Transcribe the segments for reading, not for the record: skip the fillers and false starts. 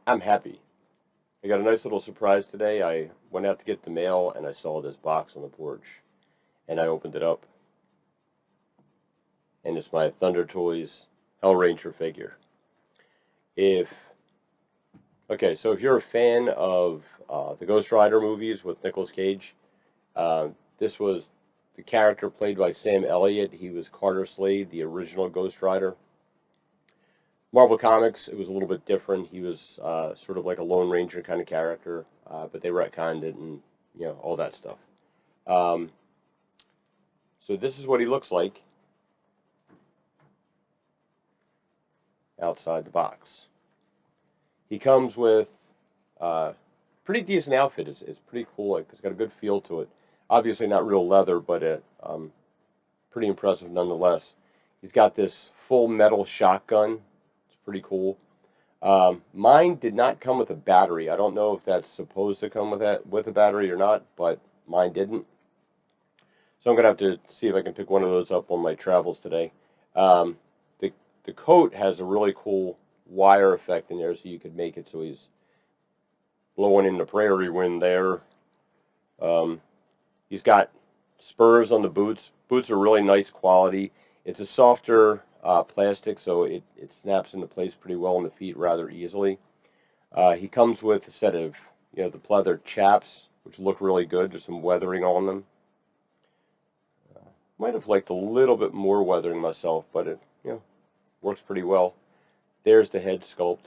I'm happy. I got a nice little surprise today. I went out to get the mail and I saw this box on the porch. And I opened it up. And it's my Thunder Toys Hellranger figure. So if you're a fan of the Ghost Rider movies with Nicolas Cage, this was the character played by Sam Elliott. He was Carter Slade, the original Ghost Rider. Marvel Comics, it was a little bit different. He was sort of like a Lone Ranger kind of character, but they retconned it and all that stuff. So this is what he looks like outside the box. He comes with a pretty decent outfit. It's pretty cool. It's got a good feel to it. Obviously not real leather, but pretty impressive nonetheless. He's got this full metal shotgun. It's pretty cool. Mine did not come with a battery. I don't know if that's supposed to come with a battery or not, but mine didn't. So I'm going to have to see if I can pick one of those up on my travels today. The coat has a really cool wire effect in there, so you could make it so he's blowing in the prairie wind there. He's got spurs on the boots. Boots are really nice quality. It's a softer plastic, so it snaps into place pretty well on the feet rather easily. He comes with a set of the pleather chaps, which look really good. There's some weathering on them. Might have liked a little bit more weathering myself, but it works pretty well. There's the head sculpt.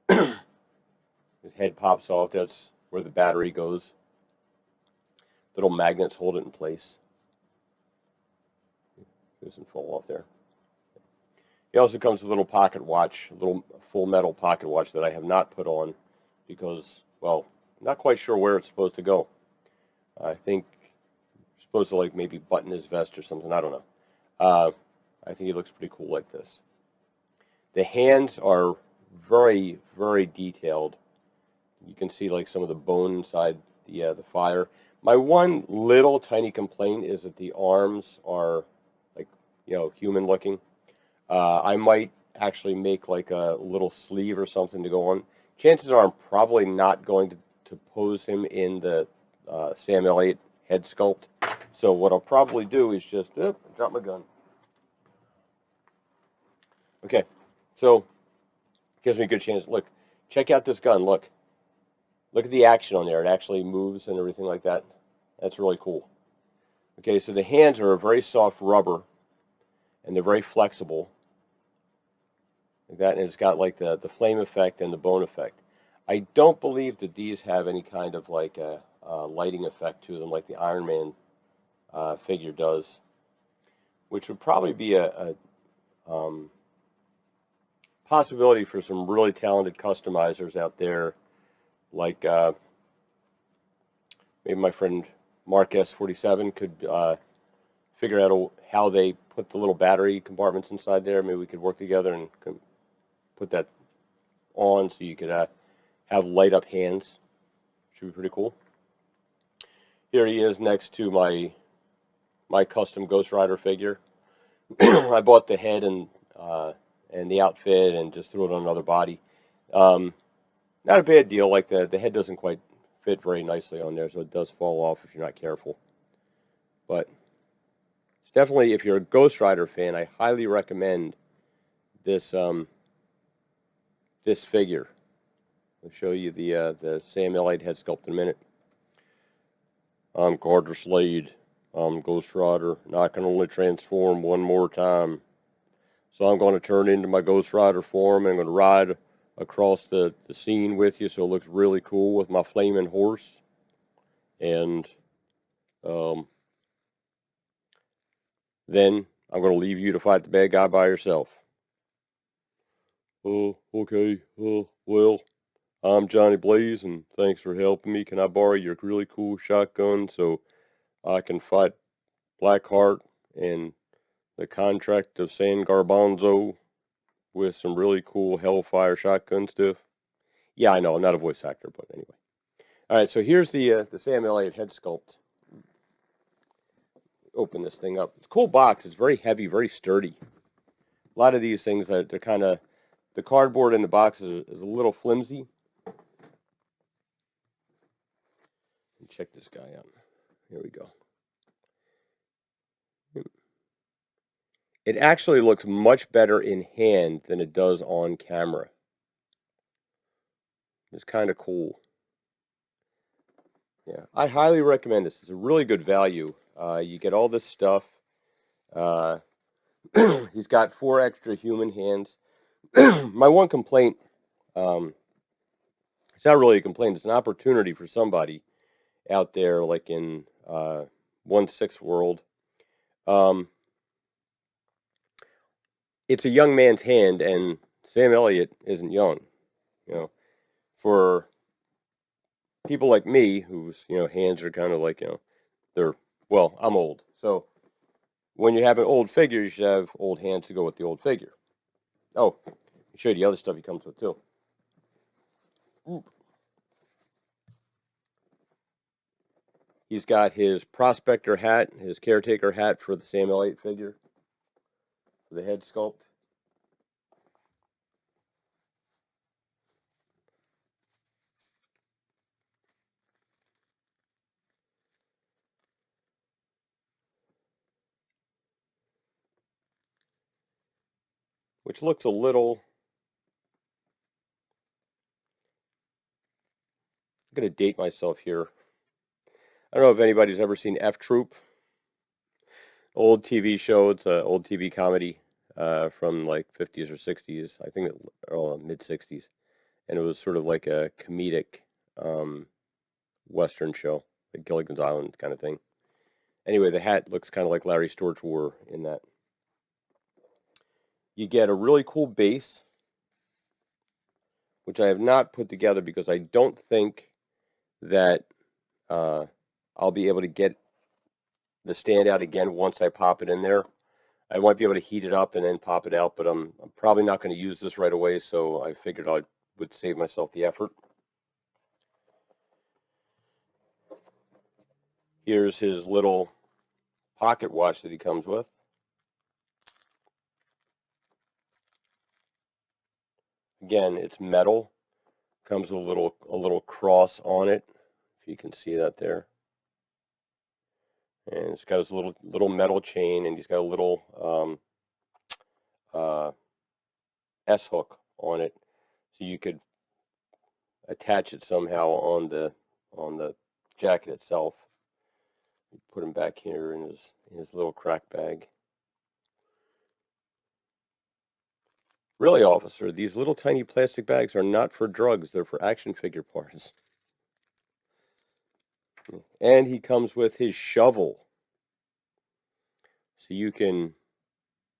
His head pops off. That's where the battery goes. Little magnets hold it in place. It doesn't fall off there. He also comes with a little pocket watch, a little full metal pocket watch that I have not put on because, well, I'm not quite sure where it's supposed to go. I think you're supposed to maybe button his vest or something. I don't know. I think he looks pretty cool like this. The hands are very, very detailed. You can see some of the bone inside the fire. My one little tiny complaint is that the arms are human looking. I might actually make a little sleeve or something to go on. Chances are I'm probably not going to pose him in the Sam Elliott head sculpt. So what I'll probably do is just drop my gun. Okay, so gives me a good chance. Look, check out this gun. Look at the action on there. It actually moves and everything like that. That's really cool. Okay, so the hands are a very soft rubber, and they're very flexible. Like that, and it's got the flame effect and the bone effect. I don't believe that these have any kind of a lighting effect to them like the Iron Man figure does, which would probably be a possibility for some really talented customizers out there, like maybe my friend Mark S47 could figure out how they put the little battery compartments inside there. Maybe we could work together and put that on so you could have light up hands. Should be pretty cool. Here he is next to my custom Ghost Rider figure. I bought the head and the outfit and just threw it on another body. Not a bad deal. The head doesn't quite fit very nicely on there, so it does fall off if you're not careful. But it's definitely, if you're a Ghost Rider fan, I highly recommend this this figure. I'll show you the Sam Elliott head sculpt in a minute. I'm Carter Slade. I'm Ghost Rider, and I can only transform one more time. So I'm going to turn into my Ghost Rider form, and I'm going to ride across the scene with you so it looks really cool with my flaming horse. And then I'm going to leave you to fight the bad guy by yourself. Oh, okay. Well, I'm Johnny Blaze, and thanks for helping me. Can I borrow your really cool shotgun so I can fight Blackheart and the contract of San Garbanzo with some really cool Hellfire shotgun stuff? Yeah, I know, I'm not a voice actor, but anyway. All right, so here's the Sam Elliott head sculpt. Open this thing up. It's a cool box. It's very heavy, very sturdy. A lot of these things, they're kind of the cardboard in the box is a little flimsy. Check this guy out. Here we go. It actually looks much better in hand than it does on camera. It's kind of cool. Yeah, I highly recommend this. It's a really good value. You get all this stuff. He's got 4 extra human hands. My one complaint, it's not really a complaint, it's an opportunity for somebody out there like in 1/6 world. It's a young man's hand, and Sam Elliott isn't young. You know, for people like me, whose hands are kind of like I'm old. So when you have an old figure, you should have old hands to go with the old figure. Oh, I'll show you the other stuff he comes with too. Ooh. He's got his prospector hat, his caretaker hat for the Sam Elliott figure, for the head sculpt. Which looks a little, I'm going to date myself here. I don't know if anybody's ever seen F Troop, old TV show. It's an old TV comedy from like 50s or 60s, I think mid 60s. And it was sort of like a comedic Western show, like Gilligan's Island kind of thing. Anyway, the hat looks kind of like Larry Storch wore in that. You get a really cool base, which I have not put together because I don't think that I'll be able to get the stand out again once I pop it in there. I might be able to heat it up and then pop it out, but I'm probably not going to use this right away, so I figured I would save myself the effort. Here's his little pocket watch that he comes with. Again, it's metal. Comes with a little cross on it, if you can see that there. And it's got his little metal chain, and he's got a little S hook on it, so you could attach it somehow on the jacket itself. Put him back here in his little crack bag. Really, officer, these little tiny plastic bags are not for drugs. They're for action figure parts. And he comes with his shovel, so you can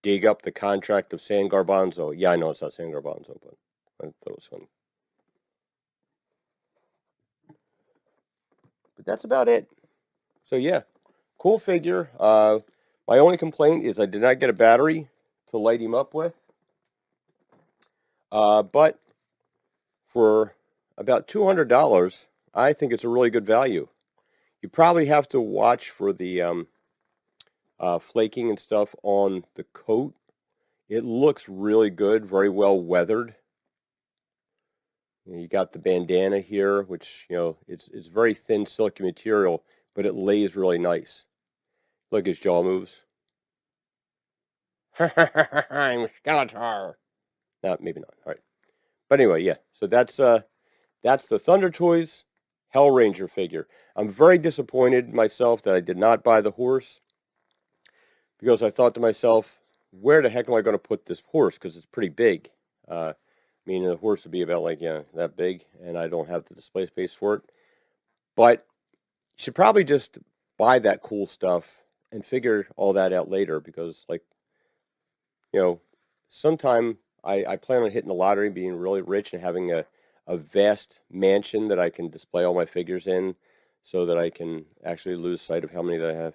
dig up the contract of San Garbanzo. Yeah, I know it's not San Garbanzo, but I thought it was funny. But that's about it. So yeah, cool figure. My only complaint is I did not get a battery to light him up with. But for about $200, I think it's a really good value. You probably have to watch for the flaking and stuff on the coat. It looks really good, very well weathered. You got the bandana here, which it's very thin silky material, but it lays really nice. Look, his jaw moves. I'm Skeletor. No, maybe not. All right, but anyway, yeah. So that's the Thunder Toys Hell Ranger figure. I'm very disappointed myself that I did not buy the horse, because I thought to myself, where the heck am I going to put this horse? Because it's pretty big. I mean, the horse would be about like that big, and I don't have the display space for it. But you should probably just buy that cool stuff and figure all that out later, because sometime I plan on hitting the lottery, being really rich, and having a vast mansion that I can display all my figures in, so that I can actually lose sight of how many that I have.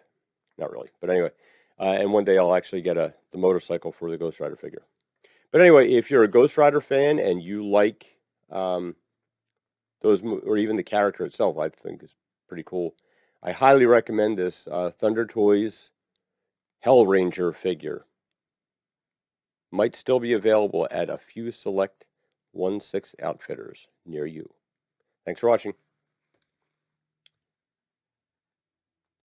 Not really, but anyway. And one day I'll actually get the motorcycle for the Ghost Rider figure. But anyway, if you're a Ghost Rider fan and you like those, or even the character itself, I think is pretty cool. I highly recommend this Thunder Toys Hell Ranger figure. Might still be available at a few select 1/6 outfitters near you. Thanks for watching.